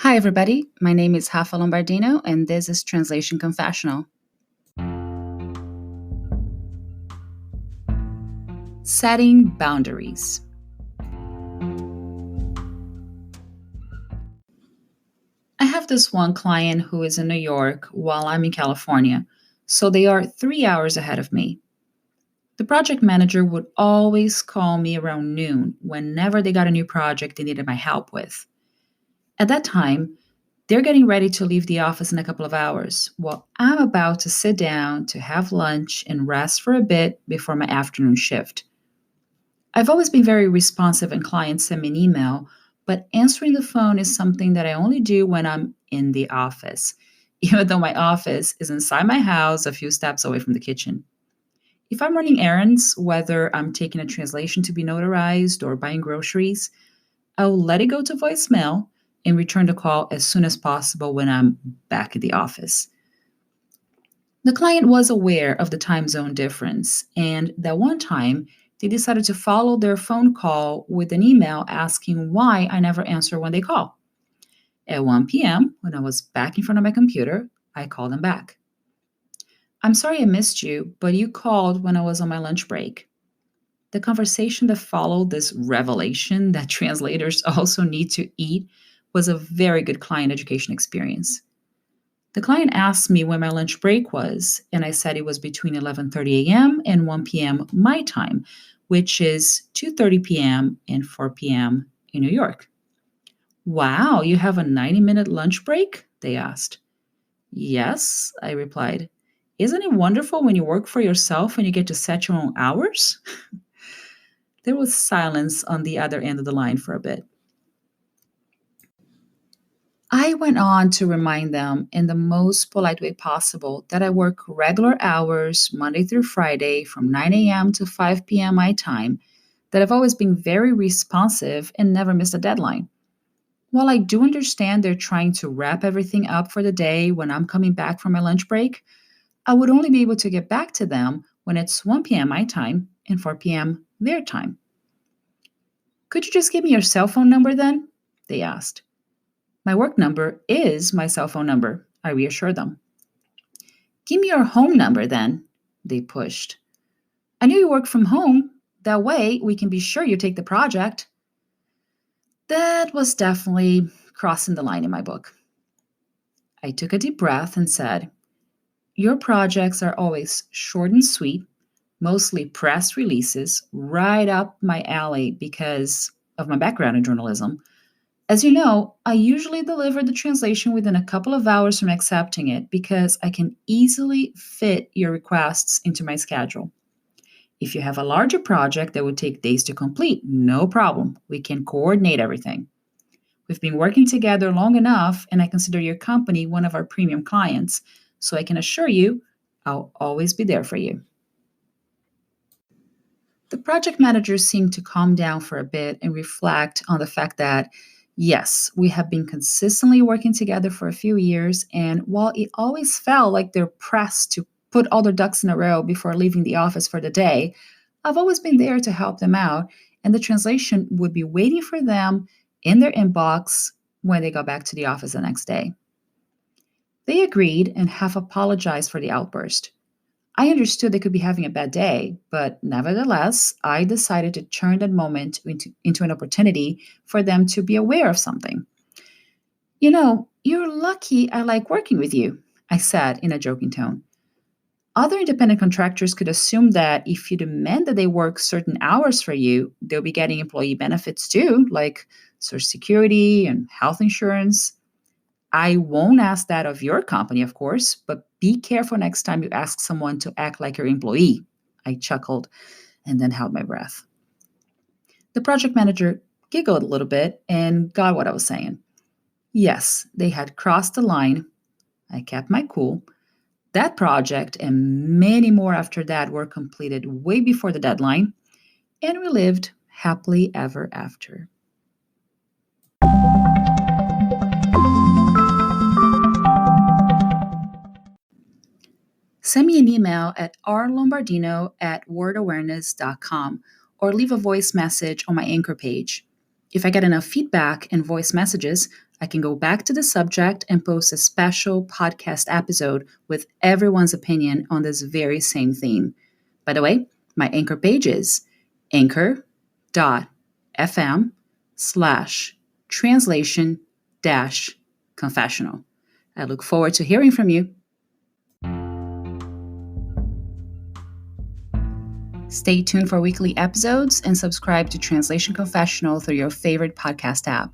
Hi, everybody. My name is RLombardino, and this is Translation Confessional. Setting boundaries. I have this one client who is in New York while I'm in California, so they are 3 hours ahead of me. The project manager would always call me around noon whenever they got a new project they needed my help with. At that time, they're getting ready to leave the office in a couple of hours, while I'm about to sit down to have lunch and rest for a bit before my afternoon shift. I've always been very responsive when clients send me an email, but answering the phone is something that I only do when I'm in the office, even though my office is inside my house a few steps away from the kitchen. If I'm running errands, whether I'm taking a translation to be notarized or buying groceries, I'll let it go to voicemail and return the call as soon as possible when I'm back at the office. The client was aware of the time zone difference, and that one time they decided to follow their phone call with an email asking why I never answer when they call. At 1 p.m., when I was back in front of my computer, I called them back. "I'm sorry I missed you, but you called when I was on my lunch break." The conversation that followed this revelation that translators also need to eat was a very good client education experience. The client asked me when my lunch break was, and I said it was between 11:30 a.m. and 1 p.m. my time, which is 2:30 p.m. and 4 p.m. in New York. "Wow, you have a 90-minute lunch break?" they asked. "Yes," I replied. "Isn't it wonderful when you work for yourself and you get to set your own hours?" There was silence on the other end of the line for a bit. I went on to remind them in the most polite way possible that I work regular hours Monday through Friday from 9 a.m. to 5 p.m. my time, that I've always been very responsive and never missed a deadline. While I do understand they're trying to wrap everything up for the day when I'm coming back from my lunch break, I would only be able to get back to them when it's 1 p.m. my time and 4 p.m. their time. "Could you just give me your cell phone number then?" they asked. "My work number is my cell phone number," I reassured them. "Give me your home number then," they pushed. "I knew you work from home. That way we can be sure you take the project." That was definitely crossing the line in my book. I took a deep breath and said, "Your projects are always short and sweet, mostly press releases, right up my alley because of my background in journalism. As you know, I usually deliver the translation within a couple of hours from accepting it because I can easily fit your requests into my schedule. If you have a larger project that would take days to complete, no problem. We can coordinate everything. We've been working together long enough, and I consider your company one of our premium clients, so I can assure you I'll always be there for you." The project manager seemed to calm down for a bit and reflect on the fact that, yes, we have been consistently working together for a few years, and while it always felt like they're pressed to put all their ducks in a row before leaving the office for the day, I've always been there to help them out, and the translation would be waiting for them in their inbox when they got back to the office the next day. They agreed and half apologized for the outburst. I understood they could be having a bad day, but nevertheless, I decided to turn that moment into an opportunity for them to be aware of something. "You know, you're lucky I like working with you," I said in a joking tone. "Other independent contractors could assume that if you demand that they work certain hours for you, they'll be getting employee benefits too, like Social Security and health insurance. I won't ask that of your company, of course, but be careful next time you ask someone to act like your employee." I chuckled and then held my breath. The project manager giggled a little bit and got what I was saying. Yes, they had crossed the line. I kept my cool. That project and many more after that were completed way before the deadline, and we lived happily ever after. Send me an email at rlombardino@wordawareness.com or leave a voice message on my Anchor page. If I get enough feedback and voice messages, I can go back to the subject and post a special podcast episode with everyone's opinion on this very same theme. By the way, my Anchor page is anchor.fm/translation-confessional. I look forward to hearing from you. Stay tuned for weekly episodes and subscribe to Translation Confessional through your favorite podcast app.